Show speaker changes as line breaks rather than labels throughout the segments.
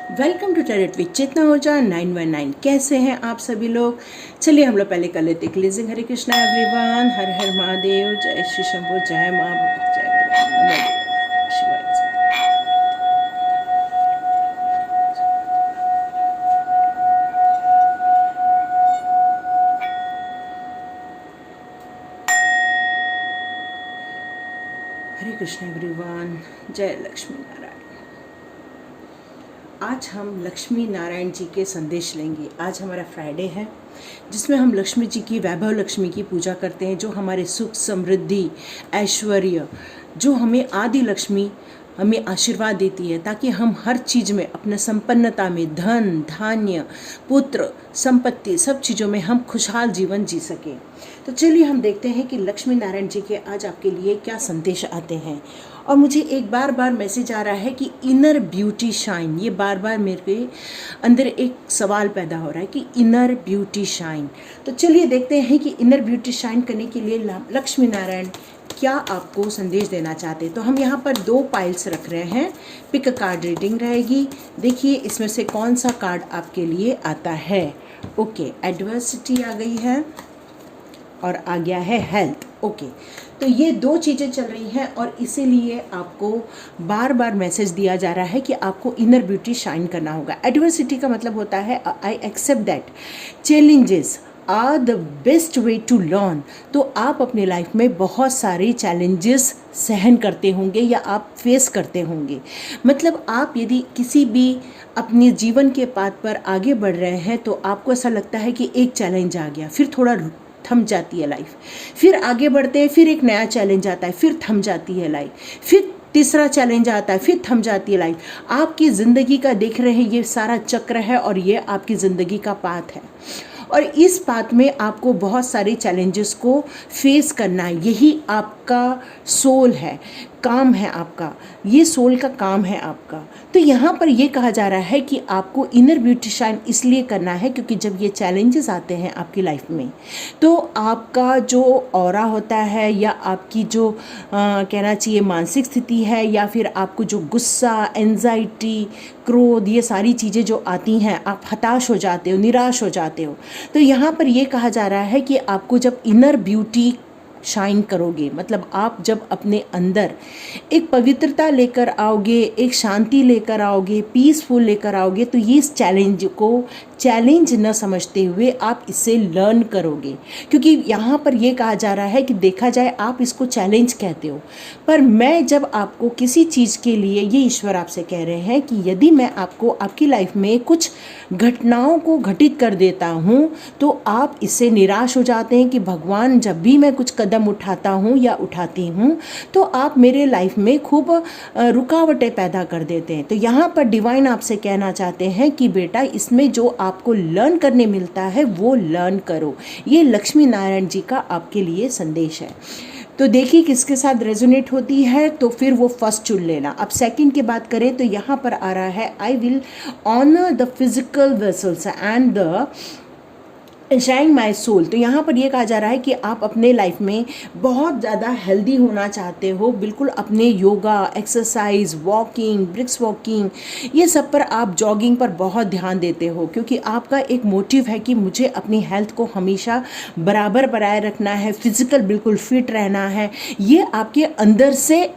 Welcome to tarot with चेतना ओझा 919। कैसे हैं आप सभी लोग। चलिए हम लोग पहले कर लेते क्लीजिंग। हरे कृष्णा एवरीवन, हर हर महादेव, जय श्री शंभू, जय माँ भगवती, जय भगवान, नमो शिवाय। हरे कृष्णा एवरीवन, जय लक्ष्मी नारायण। आज हम लक्ष्मी नारायण जी के संदेश लेंगे। आज हमारा फ्राइडे है जिसमें हम लक्ष्मी जी की, वैभव लक्ष्मी की पूजा करते हैं, जो हमारे सुख समृद्धि ऐश्वर्य, जो हमें आदि लक्ष्मी हमें आशीर्वाद देती है, ताकि हम हर चीज़ में अपने संपन्नता में, धन धान्य पुत्र संपत्ति सब चीज़ों में हम खुशहाल जीवन जी सकें। तो चलिए हम देखते हैं कि लक्ष्मी नारायण जी के आज आपके लिए क्या संदेश आते हैं। और मुझे एक बार मैसेज आ रहा है कि इनर ब्यूटी शाइन, ये बार बार मेरे अंदर एक सवाल पैदा हो रहा है कि इनर ब्यूटी शाइन। तो चलिए देखते हैं कि इनर ब्यूटी शाइन करने के लिए लक्ष्मी नारायण क्या आपको संदेश देना चाहते हैं। तो हम यहाँ पर 2 पाइल्स रख रहे हैं, पिक कार्ड रीडिंग रहेगी। देखिए इसमें से कौन सा कार्ड आपके लिए आता है। ओके, एडवर्सिटी आ गई है और आ गया है हेल्थ। ओके, तो ये 2 चीज़ें चल रही हैं और इसीलिए आपको बार बार मैसेज दिया जा रहा है कि आपको इनर ब्यूटी शाइन करना होगा। एडवर्सिटी का मतलब होता है I accept that challenges are the best way to learn. तो आप अपने लाइफ में बहुत सारे चैलेंजेस सहन करते होंगे या आप फेस करते होंगे। मतलब आप यदि किसी भी अपने जीवन के पाथ पर आगे बढ़ रहे हैं तो आपको ऐसा लगता है कि एक चैलेंज आ गया, फिर थोड़ा थम जाती है लाइफ, फिर आगे बढ़ते हैं, फिर एक नया चैलेंज आता है, फिर थम जाती है लाइफ, फिर तीसरा चैलेंज आता है, फिर थम जाती है लाइफ। आपकी ज़िंदगी का देख रहे हैं ये सारा चक्र है और ये आपकी ज़िंदगी का पाथ है। और इस पाथ में आपको बहुत सारे चैलेंजेस को फेस करना है। यही आपका सोल है, काम है आपका, ये सोल का काम है आपका। तो यहाँ पर ये कहा जा रहा है कि आपको इनर ब्यूटी शाइन इसलिए करना है क्योंकि जब ये चैलेंजेस आते हैं आपकी लाइफ में तो आपका जो ऑरा होता है या आपकी जो कहना चाहिए मानसिक स्थिति है, या फिर आपको जो गुस्सा, एंजाइटी, क्रोध, ये सारी चीज़ें जो आती हैं, आप हताश हो जाते हो, निराश हो जाते हो। तो यहाँ पर ये कहा जा रहा है कि आपको जब इनर ब्यूटी शाइन करोगे, मतलब आप जब अपने अंदर एक पवित्रता लेकर आओगे, एक शांति लेकर आओगे, पीसफुल लेकर आओगे, तो ये इस चैलेंज को चैलेंज न समझते हुए आप इसे लर्न करोगे। क्योंकि यहाँ पर ये कहा जा रहा है कि देखा जाए आप इसको चैलेंज कहते हो, पर मैं जब आपको किसी चीज़ के लिए, ये ईश्वर आपसे कह रहे हैं कि यदि मैं आपको आपकी लाइफ में कुछ घटनाओं को घटित कर देता हूँ तो आप इससे निराश हो जाते हैं कि भगवान जब भी मैं कुछ कदम उठाता हूँ या उठाती हूँ तो आप मेरे लाइफ में खूब रुकावटें पैदा कर देते हैं। तो यहाँ पर डिवाइन आपसे कहना चाहते हैं कि बेटा इसमें जो आपको लर्न करने मिलता है वो लर्न करो। ये लक्ष्मी नारायण जी का आपके लिए संदेश है। तो देखिए किसके साथ रेजोनेट होती है, तो फिर वो फर्स्ट चुन लेना। अब सेकंड की बात करें तो यहाँ पर आ रहा है I will honour the physical vessels and the enshrining my soul. तो यहाँ पर ये कहा जा रहा है कि आप अपने लाइफ में बहुत ज़्यादा हेल्दी होना चाहते हो, बिल्कुल अपने yoga, exercise, walking, brisk walking, ये सब पर आप जॉगिंग पर बहुत ध्यान देते हो, क्योंकि आपका एक मोटिव है कि मुझे अपनी हेल्थ को हमेशा बराबर बनाए रखना है, फिजिकल बिल्कुल फिट रहना है। ये आपके अंदर से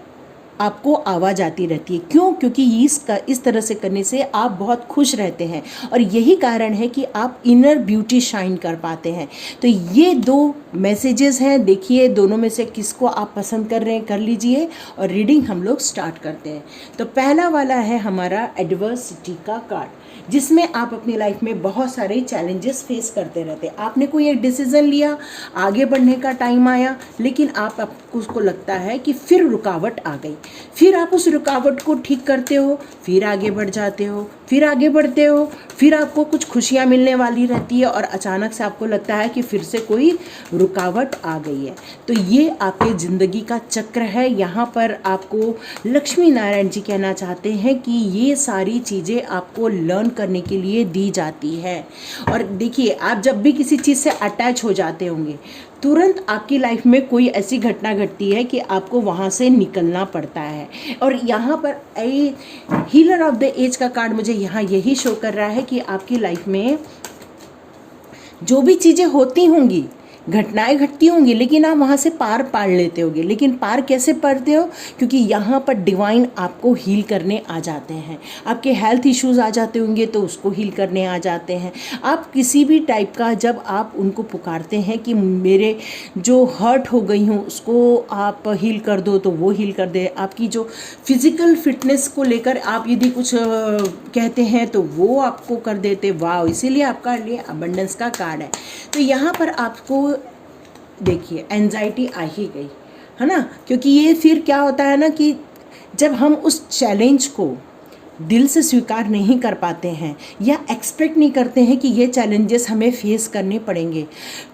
आपको आवाज़ आती रहती है। क्यों? क्योंकि इस तरह से करने से आप बहुत खुश रहते हैं और यही कारण है कि आप इनर ब्यूटी शाइन कर पाते हैं। तो ये 2 मैसेजेस हैं, देखिए दोनों में से किसको आप पसंद कर रहे हैं कर लीजिए और रीडिंग हम लोग स्टार्ट करते हैं। तो पहला वाला है हमारा एडवर्सिटी का कार्ड, जिसमें आप अपनी लाइफ में बहुत सारे चैलेंजेस फेस करते रहते हैं। आपने कोई एक डिसीज़न लिया, आगे बढ़ने का टाइम आया, लेकिन आपको उसको लगता है कि फिर रुकावट आ गई, फिर आप उस रुकावट को ठीक करते हो, फिर आगे बढ़ जाते हो, फिर आगे बढ़ते हो, फिर आपको कुछ खुशियाँ मिलने वाली रहती है और अचानक से आपको लगता है कि फिर से कोई रुकावट आ गई है। तो ये आपके ज़िंदगी का चक्र है। यहाँ पर आपको लक्ष्मी नारायण जी कहना चाहते हैं कि ये सारी चीज़ें आपको लर्न करने के लिए दी जाती है। और देखिए आप जब भी किसी चीज़ से अटैच हो जाते होंगे तुरंत आपकी लाइफ में कोई ऐसी घटना घटती है कि आपको वहाँ से निकलना पड़ता है। और यहाँ पर हीलर ऑफ द एज का कार्ड मुझे यहाँ यही शो कर रहा है कि आपकी लाइफ में जो भी चीज़ें होती होंगी, घटनाएं घटती होंगी, लेकिन आप वहाँ से पार पार लेते होगे। लेकिन पार कैसे पढ़ते हो? क्योंकि यहाँ पर डिवाइन आपको हील करने आ जाते हैं। आपके हेल्थ इश्यूज़ आ जाते होंगे तो उसको हील करने आ जाते हैं। आप किसी भी टाइप का जब आप उनको पुकारते हैं कि मेरे जो हर्ट हो गई हूँ उसको आप हील कर दो, तो वो हील कर दे। आपकी जो फिज़िकल फिटनेस को लेकर आप यदि कुछ कहते हैं तो वो आपको कर देते। वाह, इसीलिए आपका लिए अबंडेंस का कार्ड है। तो यहाँ पर आपको देखिए एंजाइटी आ ही गई है ना, क्योंकि ये फिर क्या होता है ना कि जब हम उस चैलेंज को दिल से स्वीकार नहीं कर पाते हैं या एक्सपेक्ट नहीं करते हैं कि ये चैलेंजेस हमें फेस करने पड़ेंगे,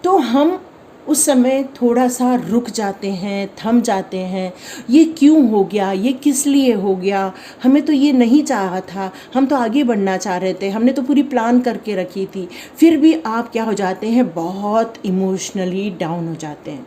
तो हम उस समय थोड़ा सा रुक जाते हैं, थम जाते हैं। ये क्यों हो गया, ये किस लिए हो गया, हमें तो ये नहीं चाहा था, हम तो आगे बढ़ना चाह रहे थे, हमने तो पूरी प्लान करके रखी थी। फिर भी आप क्या हो जाते हैं, बहुत इमोशनली डाउन हो जाते हैं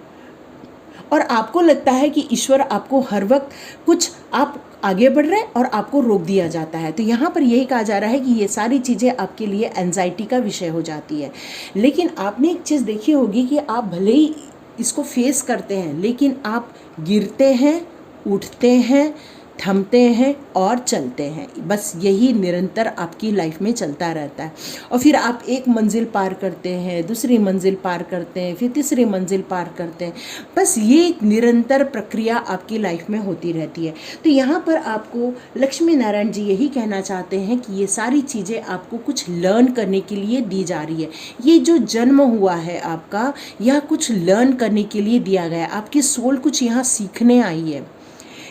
और आपको लगता है कि ईश्वर आपको हर वक्त कुछ आप आगे बढ़ रहे हैं और आपको रोक दिया जाता है। तो यहाँ पर यही कहा जा रहा है कि ये सारी चीज़ें आपके लिए एंजाइटी का विषय हो जाती है। लेकिन आपने एक चीज़ देखी होगी कि आप भले ही इसको फेस करते हैं, लेकिन आप गिरते हैं, उठते हैं, थमते हैं और चलते हैं। बस यही निरंतर आपकी लाइफ में चलता रहता है। और फिर आप एक मंजिल पार करते हैं, दूसरी मंजिल पार करते हैं, फिर तीसरी मंजिल पार करते हैं। बस ये एक निरंतर प्रक्रिया आपकी लाइफ में होती रहती है। तो यहाँ पर आपको लक्ष्मी नारायण जी यही कहना चाहते हैं कि ये सारी चीज़ें आपको कुछ लर्न करने के लिए दी जा रही है। ये जो जन्म हुआ है आपका, यह कुछ लर्न करने के लिए दिया गया है। आपकी सोल कुछ यहाँ सीखने आई है।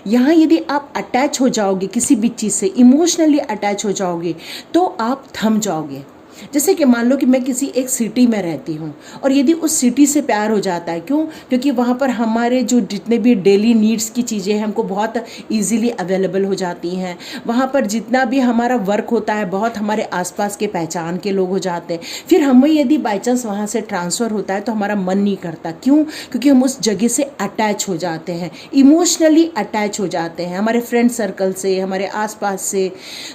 यहाँ यदि आप अटैच हो जाओगे किसी भी चीज़ से, इमोशनली अटैच हो जाओगे, तो आप थम जाओगे। जैसे कि मान लो कि मैं किसी एक सिटी में रहती हूँ और यदि उस सिटी से प्यार हो जाता है, क्यों? क्योंकि वहाँ पर हमारे जो जितने भी डेली नीड्स की चीज़ें हैं हमको बहुत इजीली अवेलेबल हो जाती हैं। वहाँ पर जितना भी हमारा वर्क होता है, बहुत हमारे आसपास के पहचान के लोग हो जाते हैं। फिर हमें यदि बाई चांस वहाँ से ट्रांसफ़र होता है तो हमारा मन नहीं करता। क्यों? क्योंकि हम उस जगह से अटैच हो जाते हैं, इमोशनली अटैच हो जाते हैं हमारे फ्रेंड सर्कल से, हमारे आसपास से।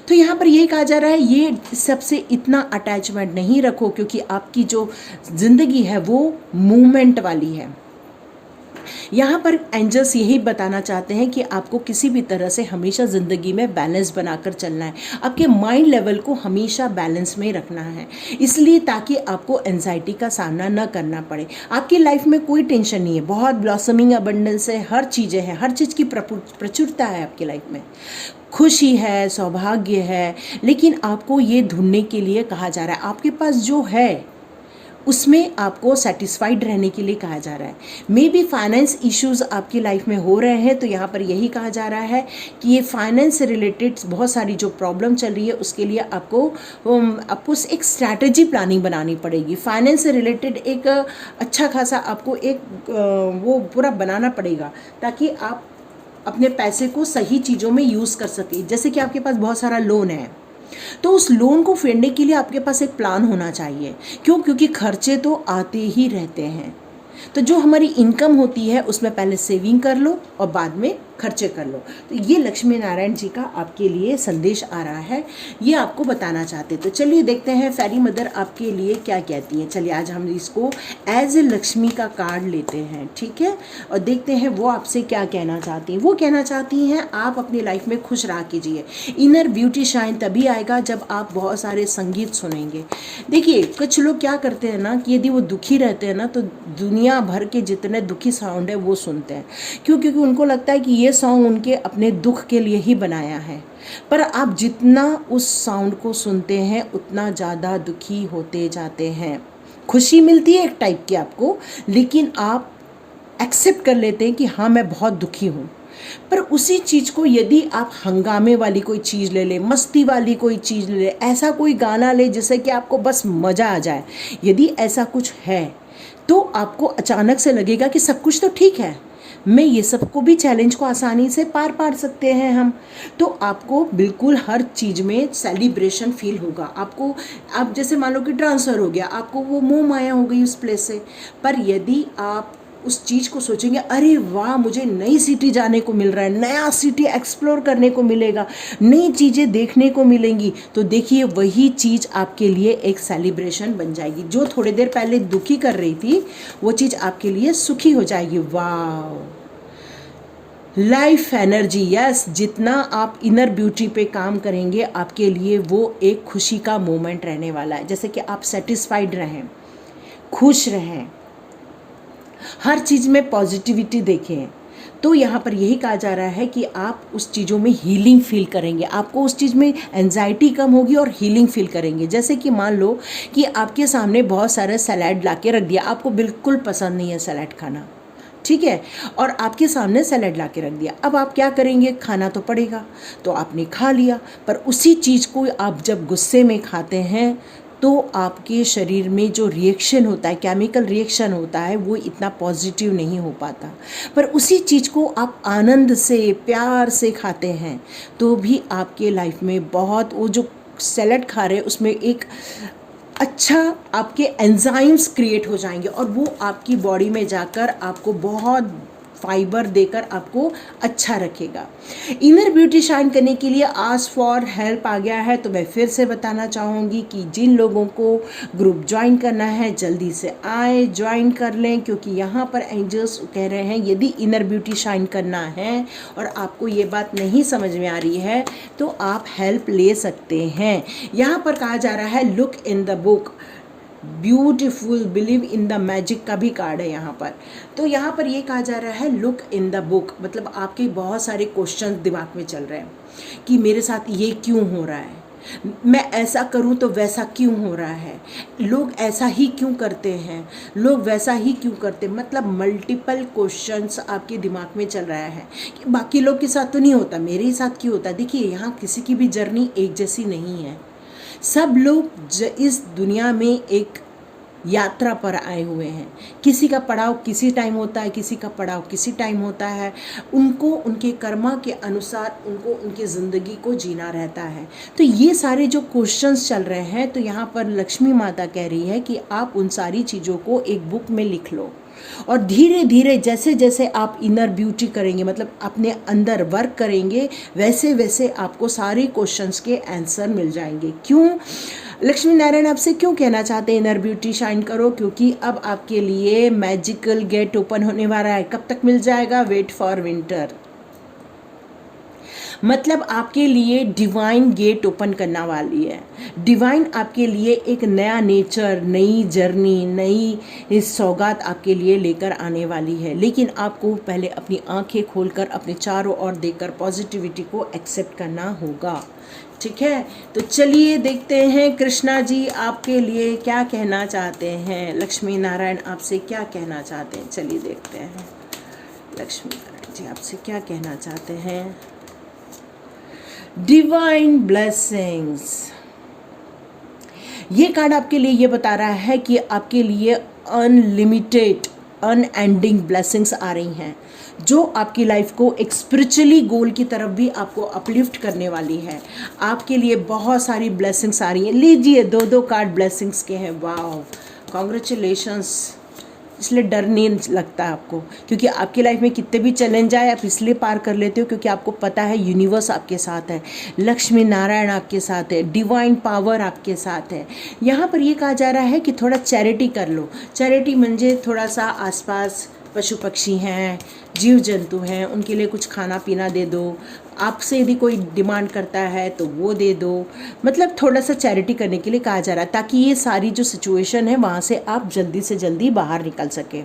तो यहाँ पर यही कहा जा रहा है, ये सबसे इतना अटैचमेंट नहीं रखो, क्योंकि आपकी जो ज़िंदगी है वो मूवमेंट वाली है। यहाँ पर एंजल्स यही बताना चाहते हैं कि आपको किसी भी तरह से हमेशा ज़िंदगी में बैलेंस बनाकर चलना है। आपके माइंड लेवल को हमेशा बैलेंस में रखना है, इसलिए ताकि आपको एंजाइटी का सामना न करना पड़े। आपकी लाइफ में कोई टेंशन नहीं है, बहुत ब्लॉसमिंग अबंडेंस है, हर चीज़ें हैं, हर चीज़ की प्रचुरता है आपकी लाइफ में, खुशी है, सौभाग्य है। लेकिन आपको ये ढूंढने के लिए कहा जा रहा है, आपके पास जो है उसमें आपको सेटिस्फाइड रहने के लिए कहा जा रहा है। मे बी फाइनेंस इश्यूज़ आपकी लाइफ में हो रहे हैं, तो यहाँ पर यही कहा जा रहा है कि ये फाइनेंस से रिलेटेड बहुत सारी जो प्रॉब्लम चल रही है उसके लिए आपको एक स्ट्रैटेजी प्लानिंग बनानी पड़ेगी। फाइनेंस से रिलेटेड एक अच्छा खासा आपको एक वो पूरा बनाना पड़ेगा, ताकि आप अपने पैसे को सही चीज़ों में यूज़ कर सकें। जैसे कि आपके पास बहुत सारा लोन है, तो उस लोन को फेडने के लिए आपके पास एक प्लान होना चाहिए। क्यों? क्योंकि खर्चे तो आते ही रहते हैं। तो जो हमारी इनकम होती है उसमें पहले सेविंग कर लो और बाद में खर्चे कर लो। तो ये लक्ष्मी नारायण जी का आपके लिए संदेश आ रहा है, ये आपको बताना चाहते। तो चलिए देखते हैं फेरी मदर आपके लिए क्या कहती हैं। चलिए आज हम इसको एज ए लक्ष्मी का कार्ड लेते हैं, ठीक है, और देखते हैं वो आपसे क्या कहना चाहती हैं। वो कहना चाहती हैं आप अपनी लाइफ में खुश रहा कीजिए। इनर ब्यूटी शाइन तभी आएगा जब आप बहुत सारे संगीत सुनेंगे। देखिए कुछ लोग क्या करते हैं ना कि यदि वो दुखी रहते हैं ना तो दुनिया भर के जितने दुखी साउंड है वो सुनते हैं। क्यों? क्योंकि उनको लगता है कि ये सॉन्ग उनके अपने दुख के लिए ही बनाया है। पर आप जितना उस साउंड को सुनते हैं उतना ज़्यादा दुखी होते जाते हैं। खुशी मिलती है एक टाइप की आपको, लेकिन आप एक्सेप्ट कर लेते हैं कि हाँ मैं बहुत दुखी हूँ। पर उसी चीज़ को यदि आप हंगामे वाली कोई चीज़ ले लें, मस्ती वाली कोई चीज़ ले लें, ऐसा कोई गाना ले जिससे कि आपको बस मज़ा आ जाए, यदि ऐसा कुछ है तो आपको अचानक से लगेगा कि सब कुछ तो ठीक है, में ये सबको भी चैलेंज को आसानी से पार पाड़ सकते हैं हम। तो आपको बिल्कुल हर चीज़ में सेलिब्रेशन फील होगा। आपको, आप जैसे मान लो कि ट्रांसफ़र हो गया, आपको वो मोह माया हो गई उस प्लेस से, पर यदि आप उस चीज़ को सोचेंगे, अरे वाह मुझे नई सिटी जाने को मिल रहा है, नया सिटी एक्सप्लोर करने को मिलेगा, नई चीज़ें देखने को मिलेंगी, तो देखिए वही चीज़ आपके लिए एक सेलिब्रेशन बन जाएगी। जो थोड़ी देर पहले दुखी कर रही थी वो चीज़ आपके लिए सुखी हो जाएगी। वाह, लाइफ एनर्जी, यस, जितना आप इनर ब्यूटी पे काम करेंगे आपके लिए वो एक खुशी का मोमेंट रहने वाला है। जैसे कि आप सेटिस्फाइड रहें, खुश रहें, हर चीज़ में पॉजिटिविटी देखें। तो यहाँ पर यही कहा जा रहा है कि आप उस चीज़ों में हीलिंग फील करेंगे, आपको उस चीज़ में एंजाइटी कम होगी और हीलिंग फील करेंगे। जैसे कि मान लो कि आपके सामने बहुत सारा सलाद ला के रख दिया, आपको बिल्कुल पसंद नहीं है सलाद खाना, ठीक है, और आपके सामने सलाद ला के रख दिया, अब आप क्या करेंगे, खाना तो पड़ेगा, तो आपने खा लिया। पर उसी चीज़ को आप जब गुस्से में खाते हैं तो आपके शरीर में जो रिएक्शन होता है, केमिकल रिएक्शन होता है, वो इतना पॉजिटिव नहीं हो पाता। पर उसी चीज़ को आप आनंद से, प्यार से खाते हैं तो भी आपके लाइफ में बहुत, वो जो सैलड खा रहे हैं उसमें एक अच्छा आपके एंजाइम्स क्रिएट हो जाएंगे और वो आपकी बॉडी में जाकर आपको बहुत फाइबर देकर आपको अच्छा रखेगा। इनर ब्यूटी शाइन करने के लिए आस्क फॉर हेल्प आ गया है, तो मैं फिर से बताना चाहूँगी कि जिन लोगों को ग्रुप ज्वाइन करना है जल्दी से आए, ज्वाइन कर लें, क्योंकि यहाँ पर एंजल्स कह रहे हैं यदि इनर ब्यूटी शाइन करना है और आपको ये बात नहीं समझ में आ रही है तो आप हेल्प ले सकते हैं। यहाँ पर कहा जा रहा है look in the book, beautiful, believe in the magic का भी कार्ड है यहाँ पर। तो यहाँ पर ये कहा जा रहा है लुक इन द बुक, मतलब आपके बहुत सारे क्वेश्चन दिमाग में चल रहे हैं कि मेरे साथ ये क्यों हो रहा है, मैं ऐसा करूं तो वैसा क्यों हो रहा है, लोग ऐसा ही क्यों करते हैं, लोग वैसा ही क्यों करते हैं, मतलब मल्टीपल क्वेश्चंस आपके दिमाग में चल रहा है कि बाकी लोग के साथ तो नहीं होता, मेरे ही साथ क्यों होता है। देखिए यहाँ किसी की भी जर्नी एक जैसी नहीं है, सब लोग इस दुनिया में एक यात्रा पर आए हुए हैं। किसी का पड़ाव किसी टाइम होता है, किसी का पड़ाव किसी टाइम होता है, उनको उनके कर्मा के अनुसार उनको उनकी ज़िंदगी को जीना रहता है। तो ये सारे जो क्वेश्चंस चल रहे हैं, तो यहाँ पर लक्ष्मी माता कह रही है कि आप उन सारी चीज़ों को एक बुक में लिख लो और धीरे धीरे जैसे जैसे आप इनर ब्यूटी करेंगे, मतलब अपने अंदर वर्क करेंगे, वैसे वैसे आपको सारे क्वेश्चंस के आंसर मिल जाएंगे। क्यों लक्ष्मी नारायण आपसे क्यों कहना चाहते हैं इनर ब्यूटी शाइन करो, क्योंकि अब आपके लिए मैजिकल गेट ओपन होने वाला है। कब तक मिल जाएगा, वेट फॉर विंटर, मतलब आपके लिए डिवाइन गेट ओपन करना वाली है। डिवाइन आपके लिए एक नया नेचर, नई जर्नी, नई सौगात आपके लिए लेकर आने वाली है। लेकिन आपको पहले अपनी आंखें खोलकर अपने चारों ओर देखकर पॉजिटिविटी को एक्सेप्ट करना होगा, ठीक है। तो चलिए देखते हैं कृष्णा जी आपके लिए क्या कहना चाहते हैं, लक्ष्मी नारायण आपसे क्या कहना चाहते हैं। चलिए देखते हैं लक्ष्मी नारायण जी आपसे क्या कहना चाहते हैं। डिवाइन ब्लेसिंग्स, ये कार्ड आपके लिए ये बता रहा है कि आपके लिए अनलिमिटेड, अनएंडिंग ब्लेसिंग्स आ रही हैं जो आपकी लाइफ को एक स्पिरिचुअली गोल की तरफ भी आपको अपलिफ्ट करने वाली है। आपके लिए बहुत सारी ब्लेसिंग्स आ रही हैं। लीजिए 2-2 कार्ड ब्लेसिंग्स के हैं। वाह, कॉन्ग्रेचुलेशंस। इसलिए डर नहीं लगता आपको, क्योंकि आपकी लाइफ में कितने भी चैलेंज आए आप इसलिए पार कर लेते हो क्योंकि आपको पता है यूनिवर्स आपके साथ है, लक्ष्मी नारायण आपके साथ है, डिवाइन पावर आपके साथ है। यहाँ पर ये कहा जा रहा है कि थोड़ा चैरिटी कर लो। चैरिटी म्हणजे थोड़ा सा आसपास पशु पक्षी हैं, जीव जंतु हैं, उनके लिए कुछ खाना पीना दे दो। आपसे यदि कोई डिमांड करता है तो वो दे दो, मतलब थोड़ा सा चैरिटी करने के लिए कहा जा रहा है ताकि ये सारी जो सिचुएशन है वहाँ से आप जल्दी से जल्दी बाहर निकल सके।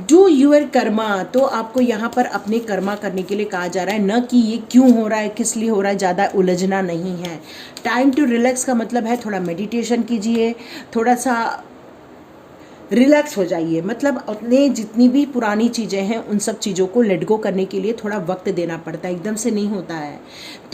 डू यूअर कर्मा, तो आपको यहाँ पर अपने कर्मा करने के लिए कहा जा रहा है, न कि ये क्यों हो रहा है, किस लिए हो रहा है, ज़्यादा उलझना नहीं है। टाइम टू रिलैक्स का मतलब है थोड़ा मेडिटेशन कीजिए, थोड़ा सा रिलैक्स हो जाइए। मतलब अपने जितनी भी पुरानी चीज़ें हैं उन सब चीज़ों को लेट गो करने के लिए थोड़ा वक्त देना पड़ता है, एकदम से नहीं होता है,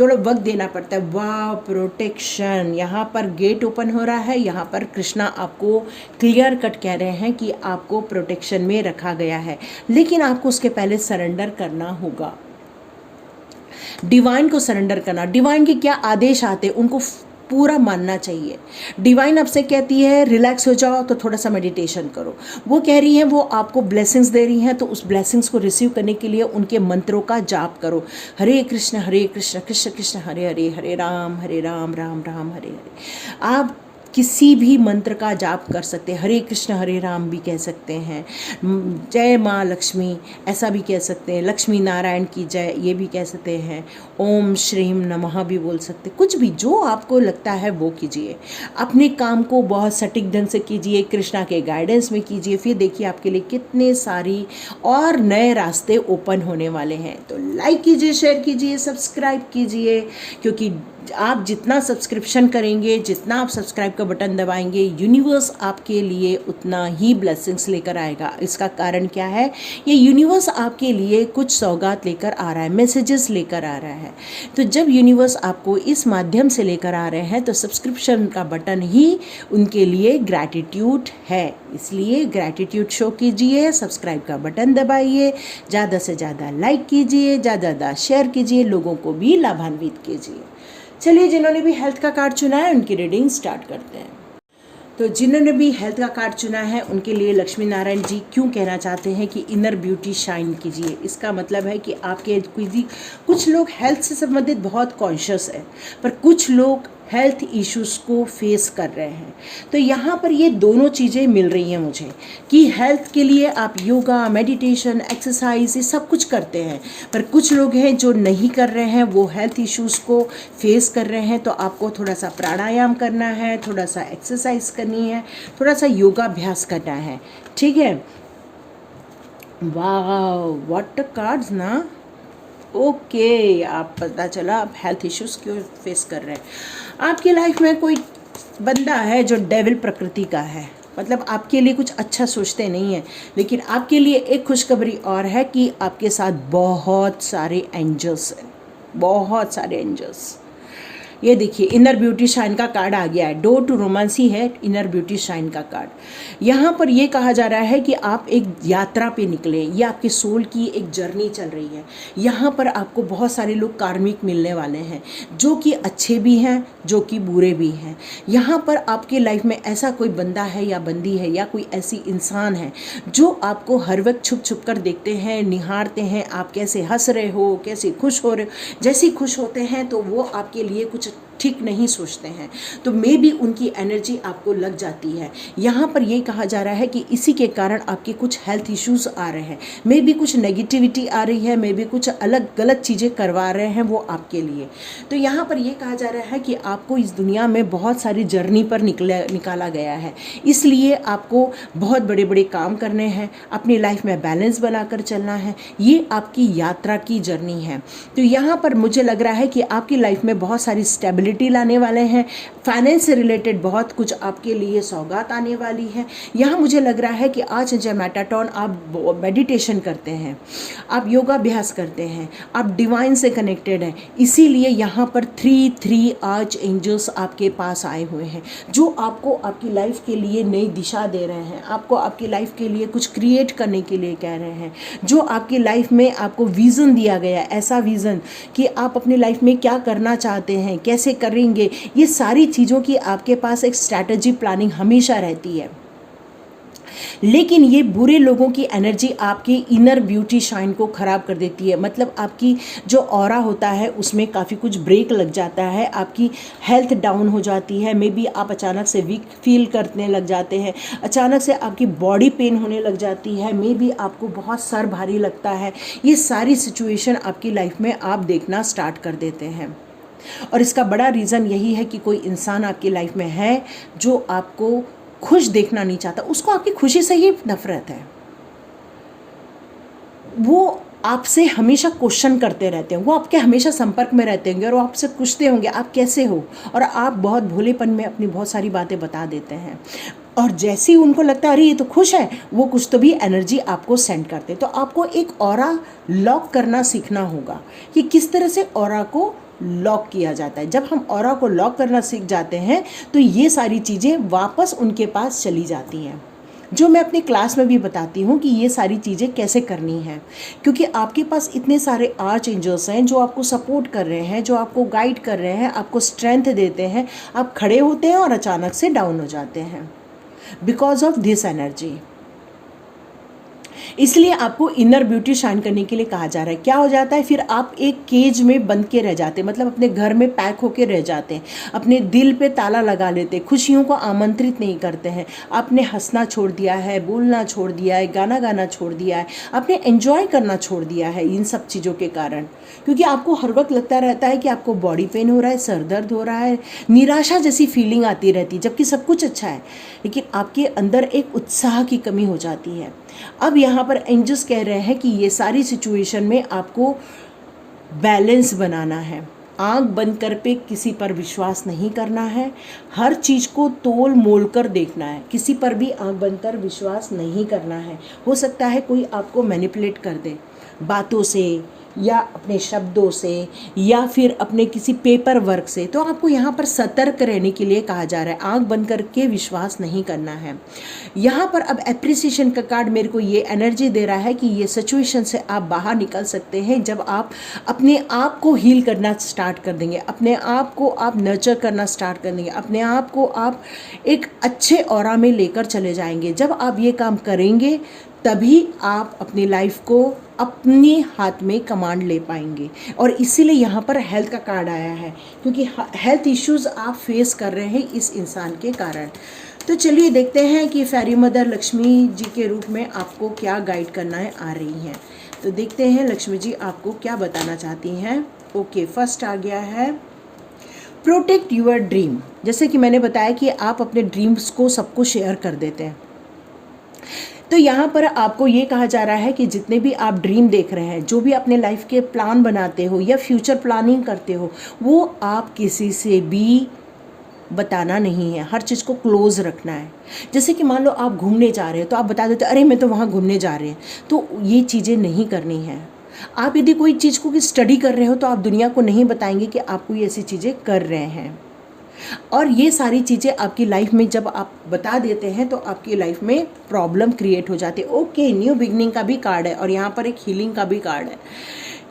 थोड़ा वक्त देना पड़ता है। वाह, प्रोटेक्शन, यहाँ पर गेट ओपन हो रहा है। यहाँ पर कृष्णा आपको क्लियर कट कह रहे हैं कि आपको प्रोटेक्शन में रखा गया है, लेकिन आपको उसके पहले सरेंडर करना होगा, डिवाइन को सरेंडर करना। डिवाइन के क्या आदेश आते उनको पूरा मानना चाहिए। डिवाइन आपसे कहती है रिलैक्स हो जाओ तो थोड़ा सा मेडिटेशन करो। वो कह रही हैं वो आपको ब्लेसिंग्स दे रही हैं तो उस ब्लेसिंग्स को रिसीव करने के लिए उनके मंत्रों का जाप करो। हरे कृष्ण कृष्ण कृष्ण हरे हरे, हरे राम राम राम हरे हरे। आप किसी भी मंत्र का जाप कर सकते हैं। हरे कृष्ण हरे राम भी कह सकते हैं, जय माँ लक्ष्मी ऐसा भी कह सकते हैं, लक्ष्मी नारायण की जय ये भी कह सकते हैं, ओम श्रीम नमः भी बोल सकते हैं। कुछ भी जो आपको लगता है वो कीजिए। अपने काम को बहुत सटीक ढंग से कीजिए, कृष्णा के गाइडेंस में कीजिए। फिर देखिए आपके लिए कितने सारी और नए रास्ते ओपन होने वाले हैं। तो लाइक कीजिए, शेयर कीजिए, सब्सक्राइब कीजिए, क्योंकि आप जितना सब्सक्रिप्शन करेंगे, जितना आप सब्सक्राइब का बटन दबाएंगे, यूनिवर्स आपके लिए उतना ही ब्लेसिंग्स लेकर आएगा। इसका कारण क्या है? ये यूनिवर्स आपके लिए कुछ सौगात लेकर आ रहा है, मैसेजेस लेकर आ रहा है। तो जब यूनिवर्स आपको इस माध्यम से लेकर आ रहे हैं तो सब्सक्रिप्शन का बटन ही उनके लिए ग्रैटिट्यूड है। इसलिए ग्रैटिट्यूड शो कीजिए, सब्सक्राइब का बटन दबाइए, ज़्यादा से ज़्यादा लाइक कीजिए, ज़्यादा शेयर कीजिए, लोगों को भी लाभान्वित कीजिए। चलिए, जिन्होंने भी हेल्थ का कार्ड चुना है उनकी रीडिंग स्टार्ट करते हैं। तो जिन्होंने भी हेल्थ का कार्ड चुना है उनके लिए लक्ष्मी नारायण जी क्यों कहना चाहते हैं कि इनर ब्यूटी शाइन कीजिए। इसका मतलब है कि आपके कुछ लोग हेल्थ से संबंधित बहुत कॉन्शियस है, पर कुछ लोग हेल्थ इश्यूज़ को फेस कर रहे हैं। तो यहाँ पर ये दोनों चीज़ें मिल रही हैं मुझे कि हेल्थ के लिए आप योगा, मेडिटेशन, एक्सरसाइज ये सब कुछ करते हैं, पर कुछ लोग हैं जो नहीं कर रहे हैं, वो हेल्थ इश्यूज़ को फेस कर रहे हैं। तो आपको थोड़ा सा प्राणायाम करना है, थोड़ा सा एक्सरसाइज करनी है, थोड़ा सा योगाभ्यास करना है। ठीक है, वाह व्हाट कार्ड्स ना। ओके, आप पता चला आप हेल्थ इश्यूज़ क्यों फेस कर रहे हैं। आपकी लाइफ में कोई बंदा है जो डेविल प्रकृति का है, मतलब आपके लिए कुछ अच्छा सोचते नहीं है। लेकिन आपके लिए एक खुशखबरी और है कि आपके साथ बहुत सारे एंजल्स हैं, बहुत सारे एंजल्स। ये देखिए इनर ब्यूटी शाइन का कार्ड आ गया है। डोर टू रोमांस ही है इनर ब्यूटी शाइन का कार्ड। यहाँ पर ये कहा जा रहा है कि आप एक यात्रा पे निकले, ये आपके सोल की एक जर्नी चल रही है। यहाँ पर आपको बहुत सारे लोग कार्मिक मिलने वाले हैं, जो कि अच्छे भी हैं, जो कि बुरे भी हैं। यहाँ पर आपके लाइफ में ऐसा कोई बंदा है या बंदी है या कोई ऐसी इंसान है जो आपको हर वक्त छुप छुप कर देखते हैं, निहारते हैं, आप कैसे हंस रहे हो, कैसे खुश हो रहे हो। जैसे ही खुश होते हैं तो वो आपके लिए कुछ ठीक नहीं सोचते हैं, तो मे भी उनकी एनर्जी आपको लग जाती है। यहाँ पर ये कहा जा रहा है कि इसी के कारण आपके कुछ हेल्थ इश्यूज़ आ रहे हैं, मे भी कुछ नेगेटिविटी आ रही है, मे भी कुछ अलग गलत चीज़ें करवा रहे हैं वो आपके लिए। तो यहाँ पर ये कहा जा रहा है कि आपको इस दुनिया में बहुत सारी जर्नी पर निकाला गया है, इसलिए आपको बहुत बड़े बड़े काम करने हैं, अपनी लाइफ में बैलेंस बनाकर चलना है। ये आपकी यात्रा की जर्नी है। तो यहाँ पर मुझे लग रहा है कि आपकी लाइफ में बहुत सारी स्टेबिलिटी लाने वाले हैं, फाइनेंस से रिलेटेड बहुत कुछ आपके लिए सौगात आने वाली है। यहाँ मुझे लग रहा है कि आज जब मेटाटॉन आप मेडिटेशन करते हैं, आप योगाभ्यास करते हैं, आप डिवाइन से कनेक्टेड हैं, इसीलिए यहाँ पर 3 आर्च एंजल्स आपके पास आए हुए हैं, जो आपको आपकी लाइफ के लिए नई दिशा दे रहे हैं, आपको आपकी लाइफ के लिए कुछ क्रिएट करने के लिए कह रहे हैं, जो आपकी लाइफ में आपको विज़न दिया गया, ऐसा विज़न कि आप अपनी लाइफ में क्या करना चाहते हैं, कैसे करेंगे, ये सारी चीज़ों की आपके पास एक स्ट्रैटेजी प्लानिंग हमेशा रहती है। लेकिन ये बुरे लोगों की एनर्जी आपकी इनर ब्यूटी शाइन को ख़राब कर देती है। मतलब आपकी जो ऑरा होता है उसमें काफ़ी कुछ ब्रेक लग जाता है, आपकी हेल्थ डाउन हो जाती है, मे बी आप अचानक से वीक फील करने लग जाते हैं, अचानक से आपकी बॉडी पेन होने लग जाती है, मे बी आपको बहुत सर भारी लगता है। ये सारी सिचुएशन आपकी लाइफ में आप देखना स्टार्ट कर देते हैं। और इसका बड़ा रीज़न यही है कि कोई इंसान आपकी लाइफ में है जो आपको खुश देखना नहीं चाहता, उसको आपकी खुशी से ही नफरत है। वो आपसे हमेशा क्वेश्चन करते रहते हैं, वो आपके हमेशा संपर्क में रहते होंगे और वो आपसे पूछते होंगे आप कैसे हो, और आप बहुत भोलेपन में अपनी बहुत सारी बातें बता देते हैं। और जैसे ही उनको लगता है अरे ये तो खुश है, वो कुछ तो भी एनर्जी आपको सेंड करते हैं। तो आपको एक ऑरा लॉक करना सीखना होगा कि किस तरह से ऑरा को लॉक किया जाता है। जब हम ऑरा को लॉक करना सीख जाते हैं तो ये सारी चीज़ें वापस उनके पास चली जाती हैं, जो मैं अपनी क्लास में भी बताती हूँ कि ये सारी चीज़ें कैसे करनी है। क्योंकि आपके पास इतने सारे आर्च एंजल्स हैं जो आपको सपोर्ट कर रहे हैं, जो आपको गाइड कर रहे हैं, आपको स्ट्रेंथ देते हैं। आप खड़े होते हैं और अचानक से डाउन हो जाते हैं बिकॉज ऑफ दिस एनर्जी। इसलिए आपको इनर ब्यूटी शाइन करने के लिए कहा जा रहा है। क्या हो जाता है फिर आप एक केज में बंद के रह जाते हैं, मतलब अपने घर में पैक होके रह जाते हैं, अपने दिल पे ताला लगा लेते हैं, खुशियों को आमंत्रित नहीं करते हैं। आपने हंसना छोड़ दिया है, बोलना छोड़ दिया है, गाना गाना छोड़ दिया है, आपने एंजॉय करना छोड़ दिया है इन सब चीज़ों के कारण। क्योंकि आपको हर वक्त लगता रहता है कि आपको बॉडी पेन हो रहा है, सर दर्द हो रहा है, निराशा जैसी फीलिंग आती रहती है, जबकि सब कुछ अच्छा है, लेकिन आपके अंदर एक उत्साह की कमी हो जाती है। अब यहाँ पर एंजल्स कह रहे हैं कि ये सारी सिचुएशन में आपको बैलेंस बनाना है। आंख बंद कर पे किसी पर विश्वास नहीं करना है, हर चीज़ को तोल मोल कर देखना है, किसी पर भी आंख बंद कर विश्वास नहीं करना है। हो सकता है कोई आपको मैनिपुलेट कर दे बातों से या अपने शब्दों से या फिर अपने किसी पेपर वर्क से, तो आपको यहाँ पर सतर्क रहने के लिए कहा जा रहा है। आंख बंद करके विश्वास नहीं करना है। यहाँ पर अब एप्रिसिएशन का कार्ड मेरे को ये एनर्जी दे रहा है कि ये सिचुएशन से आप बाहर निकल सकते हैं जब आप अपने आप को हील करना स्टार्ट कर देंगे, अपने आप को आप नर्चर करना स्टार्ट कर देंगे, अपने आप को आप एक अच्छे ऑरा में लेकर चले जाएंगे। जब आप ये काम करेंगे तभी आप अपनी लाइफ को अपने हाथ में कमांड ले पाएंगे। और इसीलिए यहाँ पर हेल्थ का कार्ड आया है, क्योंकि हेल्थ इश्यूज आप फेस कर रहे हैं इस इंसान के कारण। तो चलिए देखते हैं कि फेरी मदर लक्ष्मी जी के रूप में आपको क्या गाइड करना है आ रही हैं। तो देखते हैं लक्ष्मी जी आपको क्या बताना चाहती हैं। ओके, फर्स्ट आ गया है प्रोटेक्ट यूर ड्रीम। जैसे कि मैंने बताया कि आप अपने ड्रीम्स को सबको शेयर कर देते हैं, तो यहाँ पर आपको ये कहा जा रहा है कि जितने भी आप ड्रीम देख रहे हैं, जो भी अपने लाइफ के प्लान बनाते हो या फ्यूचर प्लानिंग करते हो, वो आप किसी से भी बताना नहीं है, हर चीज़ को क्लोज रखना है। जैसे कि मान लो आप घूमने जा रहे हैं तो आप बता देते अरे मैं तो वहाँ घूमने जा रहे हैं, तो ये चीज़ें नहीं करनी है। आप यदि कोई चीज़ को स्टडी कर रहे हो तो आप दुनिया को नहीं बताएंगे कि आप कोई ऐसी चीज़ें कर रहे हैं। और ये सारी चीज़ें आपकी लाइफ में जब आप बता देते हैं तो आपकी लाइफ में प्रॉब्लम क्रिएट हो जाती है। ओके, न्यू बिगनिंग का भी कार्ड है और यहाँ पर एक हीलिंग का भी कार्ड है।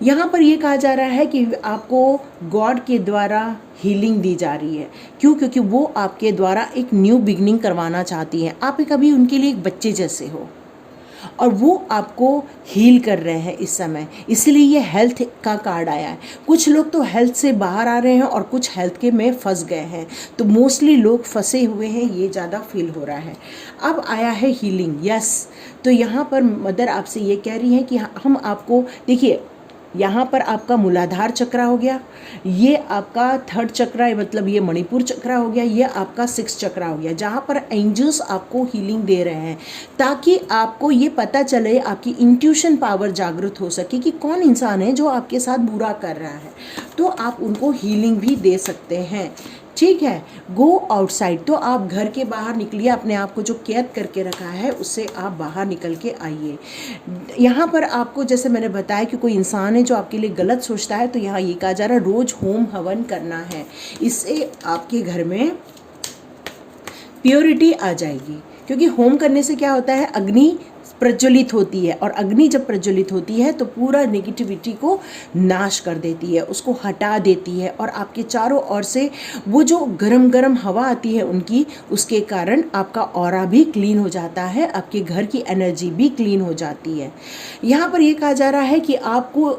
यहाँ पर ये कहा जा रहा है कि आपको गॉड के द्वारा हीलिंग दी जा रही है। क्यों? क्योंकि वो आपके द्वारा एक न्यू बिगनिंग करवाना चाहती हैं। आप कभी उनके लिए एक बच्चे जैसे हो और वो आपको हील कर रहे हैं इस समय, इसलिए ये हेल्थ का कार्ड आया है। कुछ लोग तो हेल्थ से बाहर आ रहे हैं और कुछ हेल्थ के में फंस गए हैं, तो मोस्टली लोग फंसे हुए हैं, ये ज़्यादा फील हो रहा है। अब आया है हीलिंग। यस, तो यहाँ पर मदर आपसे ये कह रही है कि हम आपको, देखिए यहाँ पर आपका मूलाधार चक्र हो गया, ये आपका थर्ड चक्र है, मतलब ये मणिपुर चक्र हो गया, ये आपका सिक्स चक्र हो गया, जहाँ पर एंजल्स आपको हीलिंग दे रहे हैं ताकि आपको ये पता चले, आपकी इंट्यूशन पावर जागृत हो सके कि कौन इंसान है जो आपके साथ बुरा कर रहा है, तो आप उनको हीलिंग भी दे सकते हैं। ठीक है, गो आउटसाइड, तो आप घर के बाहर निकलिए, अपने आप को जो कैद करके रखा है उससे आप बाहर निकल के आइए। यहाँ पर आपको, जैसे मैंने बताया कि कोई इंसान है जो आपके लिए गलत सोचता है, तो यहाँ ये कहा जा रहा है रोज़ होम हवन करना है, इससे आपके घर में प्योरिटी आ जाएगी। क्योंकि होम करने से क्या होता है, अग्नि प्रज्वलित होती है और अग्नि जब प्रज्वलित होती है तो पूरा नेगेटिविटी को नाश कर देती है, उसको हटा देती है, और आपके चारों ओर से वो जो गरम गरम हवा आती है उनकी, उसके कारण आपका ऑरा भी क्लीन हो जाता है, आपके घर की एनर्जी भी क्लीन हो जाती है। यहाँ पर ये कहा जा रहा है कि आपको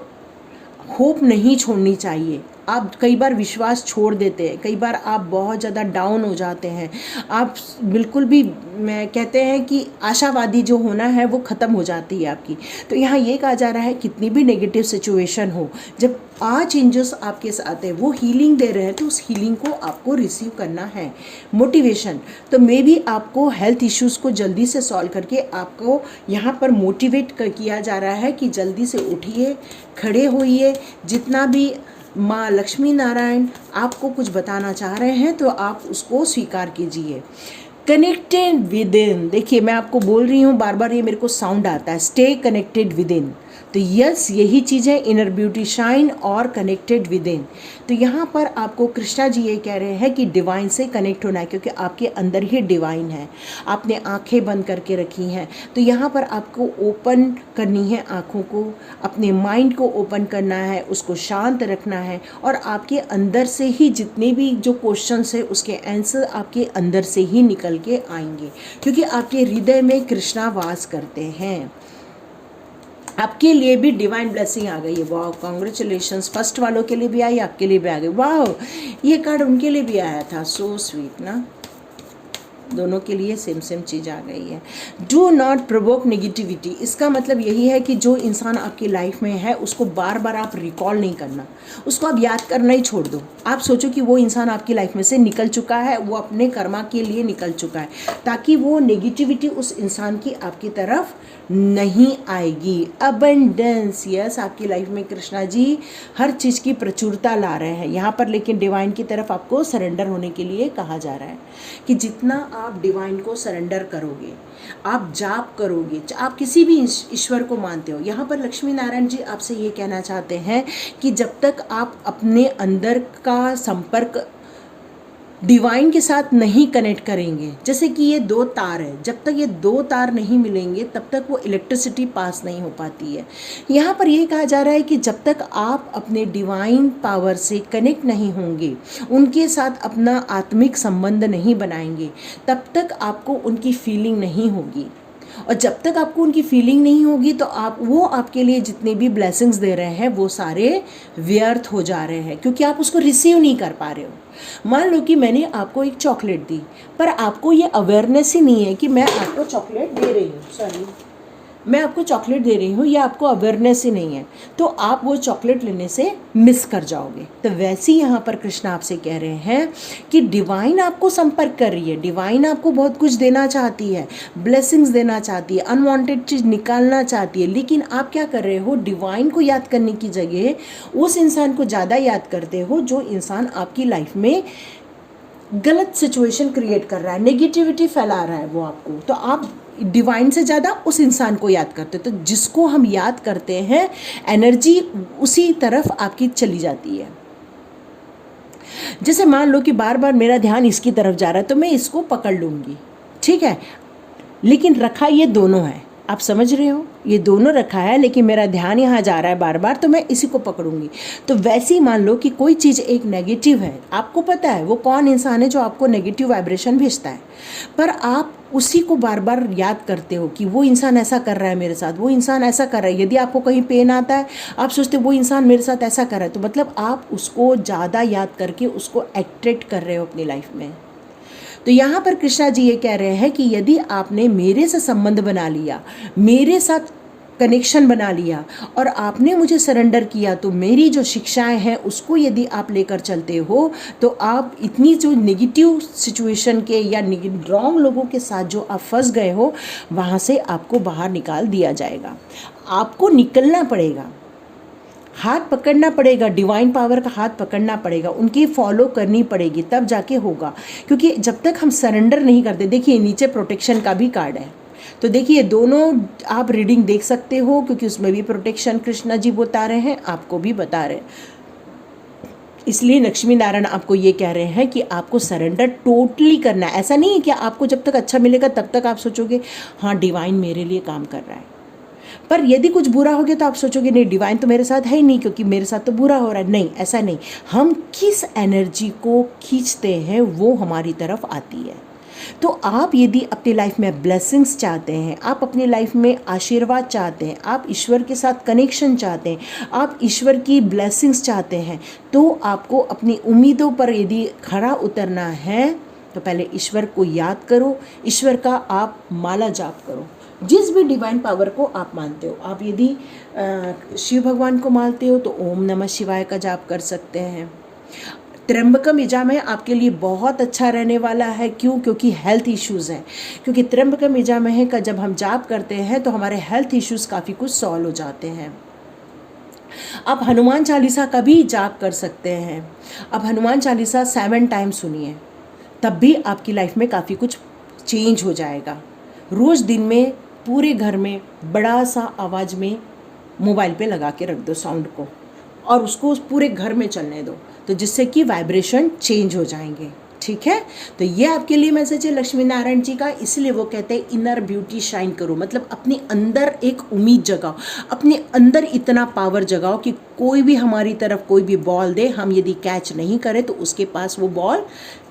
होप नहीं छोड़नी चाहिए, आप कई बार विश्वास छोड़ देते हैं, कई बार आप बहुत ज़्यादा डाउन हो जाते हैं, आप बिल्कुल भी मैं कहते हैं कि आशावादी जो होना है वो ख़त्म हो जाती है आपकी। तो यहाँ ये कहा जा रहा है कितनी भी नेगेटिव सिचुएशन हो, जब चेंजेस आपके साथ है, वो हीलिंग दे रहे हैं, तो उस हीलिंग को आपको रिसीव करना है। मोटिवेशन, तो मे बी आपको हेल्थ इश्यूज़ को जल्दी से सॉल्व करके आपको यहाँ पर मोटिवेट किया जा रहा है कि जल्दी से उठिए, खड़े होइए। जितना भी माँ लक्ष्मी नारायण आपको कुछ बताना चाह रहे हैं तो आप उसको स्वीकार कीजिए। कनेक्टेड विद इन, देखिए मैं आपको बोल रही हूँ बार बार, ये मेरे को साउंड आता है, स्टे कनेक्टेड विद इन। तो यस, यही चीज़ है, इनर ब्यूटी शाइन और कनेक्टेड विद इन। तो यहाँ पर आपको कृष्णा जी ये कह रहे हैं कि डिवाइन से कनेक्ट होना है, क्योंकि आपके अंदर ही डिवाइन है। आपने आंखें बंद करके रखी हैं, तो यहाँ पर आपको ओपन करनी है आँखों को, अपने माइंड को ओपन करना है, उसको शांत रखना है, और आपके अंदर से ही जितने भी जो क्वेश्चंस है उसके आंसर आपके अंदर से ही निकल के आएंगे, क्योंकि आपके हृदय में कृष्णा वास करते हैं। आपके लिए भी डिवाइन ब्लेसिंग आ गई है। वाह, कॉन्ग्रेचुलेशंस। फर्स्ट वालों के लिए भी आई, आपके लिए भी आ गई। वाह, ये कार्ड उनके लिए भी आया था, सो स्वीट ना, दोनों के लिए सेम सेम चीज़ आ गई है। डू नॉट प्रोवोक नेगेटिविटी, इसका मतलब यही है कि जो इंसान आपकी लाइफ में है उसको बार बार आप रिकॉल नहीं करना, उसको आप याद करना ही छोड़ दो। आप सोचो कि वो इंसान आपकी लाइफ में से निकल चुका है, वो अपने कर्मा के लिए निकल चुका है, ताकि वो नेगेटिविटी उस इंसान की आपकी तरफ नहीं आएगी। अबंडेंस, यस, आपकी लाइफ में कृष्णा जी हर चीज़ की प्रचुरता ला रहे हैं यहाँ पर, लेकिन डिवाइन की तरफ आपको सरेंडर होने के लिए कहा जा रहा है कि जितना आप डिवाइन को सरेंडर करोगे, आप जाप करोगे, आप किसी भी ईश्वर को मानते हो, यहाँ पर लक्ष्मी नारायण जी आपसे ये कहना चाहते हैं कि जब तक आप अपने अंदर का संपर्क डिवाइन के साथ नहीं कनेक्ट करेंगे, जैसे कि ये दो तार है, जब तक ये दो तार नहीं मिलेंगे तब तक वो इलेक्ट्रिसिटी पास नहीं हो पाती है। यहाँ पर ये कहा जा रहा है कि जब तक आप अपने डिवाइन पावर से कनेक्ट नहीं होंगे, उनके साथ अपना आत्मिक संबंध नहीं बनाएंगे, तब तक आपको उनकी फीलिंग नहीं होगी, और जब तक आपको उनकी फीलिंग नहीं होगी तो वो आपके लिए जितने भी ब्लेसिंग्स दे रहे हैं वो सारे व्यर्थ हो जा रहे हैं, क्योंकि आप उसको रिसीव नहीं कर पा रहे हो। मान लो कि मैंने आपको एक चॉकलेट दी, पर आपको ये अवेयरनेस ही नहीं है कि मैं आपको चॉकलेट दे रही हूँ, सॉरी, मैं आपको चॉकलेट दे रही हूँ, ये आपको अवेयरनेस ही नहीं है, तो आप वो चॉकलेट लेने से मिस कर जाओगे। तो वैसे ही यहाँ पर कृष्णा आपसे कह रहे हैं कि डिवाइन आपको संपर्क कर रही है, डिवाइन आपको बहुत कुछ देना चाहती है, ब्लेसिंग्स देना चाहती है, अनवांटेड चीज़ निकालना चाहती है, लेकिन आप क्या कर रहे हो, डिवाइन को याद करने की जगह उस इंसान को ज़्यादा याद करते हो जो इंसान आपकी लाइफ में गलत सिचुएशन क्रिएट कर रहा है, नेगेटिविटी फैला रहा है वो आपको। तो आप डिवाइन से ज़्यादा उस इंसान को याद करते हो, तो जिसको हम याद करते हैं एनर्जी उसी तरफ आपकी चली जाती है। जैसे मान लो कि बार बार मेरा ध्यान इसकी तरफ जा रहा है तो मैं इसको पकड़ लूँगी, ठीक है, लेकिन रखा ये दोनों है, आप समझ रहे हो, ये दोनों रखा है, लेकिन मेरा ध्यान यहाँ जा रहा है बार बार, तो मैं इसी को पकड़ूंगी। तो वैसे ही मान लो कि कोई चीज़ एक नेगेटिव है, आपको पता है वो कौन इंसान है जो आपको नेगेटिव वाइब्रेशन भेजता है, पर आप उसी को बार बार याद करते हो कि वो इंसान ऐसा कर रहा है मेरे साथ, वो इंसान ऐसा कर रहा है। यदि आपको कहीं पेन आता है, आप सोचते हो वो इंसान मेरे साथ ऐसा कर रहा है, तो मतलब आप उसको ज़्यादा याद करके उसको अट्रैक्ट कर रहे हो अपनी लाइफ में। तो यहाँ पर कृष्णा जी ये कह रहे हैं कि यदि आपने मेरे से संबंध बना लिया, मेरे साथ कनेक्शन बना लिया और आपने मुझे सरेंडर किया, तो मेरी जो शिक्षाएं हैं उसको यदि आप लेकर चलते हो, तो आप इतनी जो नेगेटिव सिचुएशन के या रॉन्ग लोगों के साथ जो आप फंस गए हो, वहाँ से आपको बाहर निकाल दिया जाएगा। आपको निकलना पड़ेगा, हाथ पकड़ना पड़ेगा, डिवाइन पावर का हाथ पकड़ना पड़ेगा, उनकी फॉलो करनी पड़ेगी, तब जाके होगा। क्योंकि जब तक हम सरेंडर नहीं करते, देखिए नीचे प्रोटेक्शन का भी कार्ड है, तो देखिए दोनों आप रीडिंग देख सकते हो, क्योंकि उसमें भी प्रोटेक्शन कृष्णा जी बता रहे हैं, आपको भी बता रहे हैं। इसलिए लक्ष्मी नारायण आपको ये कह रहे हैं कि आपको सरेंडर टोटली करना है। ऐसा नहीं है कि आपको जब तक अच्छा मिलेगा तब तक आप सोचोगे हाँ डिवाइन मेरे लिए काम कर रहा है, पर यदि कुछ बुरा हो गया तो आप सोचोगे नहीं डिवाइन तो मेरे साथ है ही नहीं, क्योंकि मेरे साथ तो बुरा हो रहा है। नहीं, ऐसा नहीं, हम किस एनर्जी को खींचते हैं वो हमारी तरफ आती है। तो आप यदि अपनी लाइफ में ब्लेसिंग्स चाहते हैं, आप अपनी लाइफ में आशीर्वाद चाहते हैं, आप ईश्वर के साथ कनेक्शन चाहते हैं, आप ईश्वर की ब्लेसिंग्स चाहते हैं, तो आपको अपनी उम्मीदों पर यदि खरा उतरना है तो पहले ईश्वर को याद करो, ईश्वर का आप माला जाप करो। जिस भी डिवाइन पावर को आप मानते हो, आप यदि शिव भगवान को मानते हो तो ओम नमः शिवाय का जाप कर सकते हैं। त्र्यंबकम यजामह आपके लिए बहुत अच्छा रहने वाला है। क्यों? क्योंकि हेल्थ इश्यूज़ हैं। क्योंकि त्र्यंबकम यजामह का जब हम जाप करते हैं तो हमारे हेल्थ इश्यूज़ काफ़ी कुछ सॉल्व हो जाते हैं। आप हनुमान चालीसा का भी जाप कर सकते हैं। अब हनुमान चालीसा 7 टाइम सुनिए, तब भी आपकी लाइफ में काफ़ी कुछ चेंज हो जाएगा। रोज़ दिन में पूरे घर में बड़ा सा आवाज़ में मोबाइल पे लगा के रख दो साउंड को, और उसको पूरे घर में चलने दो, तो जिससे कि वाइब्रेशन चेंज हो जाएंगे। ठीक है, तो ये आपके लिए मैसेज है लक्ष्मी नारायण जी का। इसलिए वो कहते हैं इनर ब्यूटी शाइन करो, मतलब अपने अंदर एक उम्मीद जगाओ, अपने अंदर इतना पावर जगाओ कि कोई भी हमारी तरफ कोई भी बॉल दे, हम यदि कैच नहीं करें तो उसके पास वो बॉल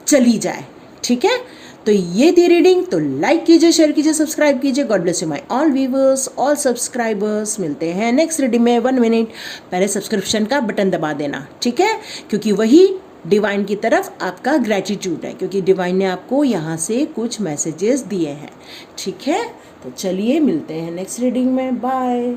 चली जाए। ठीक है, तो ये थी रीडिंग। तो लाइक कीजिए, शेयर कीजिए, सब्सक्राइब कीजिए। God bless you my all viewers, all subscribers. मिलते हैं नेक्स्ट रीडिंग में। 1 मिनट पहले सब्सक्रिप्शन का बटन दबा देना, ठीक है, क्योंकि वही डिवाइन की तरफ आपका ग्रैटिट्यूड है, क्योंकि डिवाइन ने आपको यहाँ से कुछ मैसेजेस दिए हैं। ठीक है, तो चलिए मिलते हैं नेक्स्ट रीडिंग में। बाय।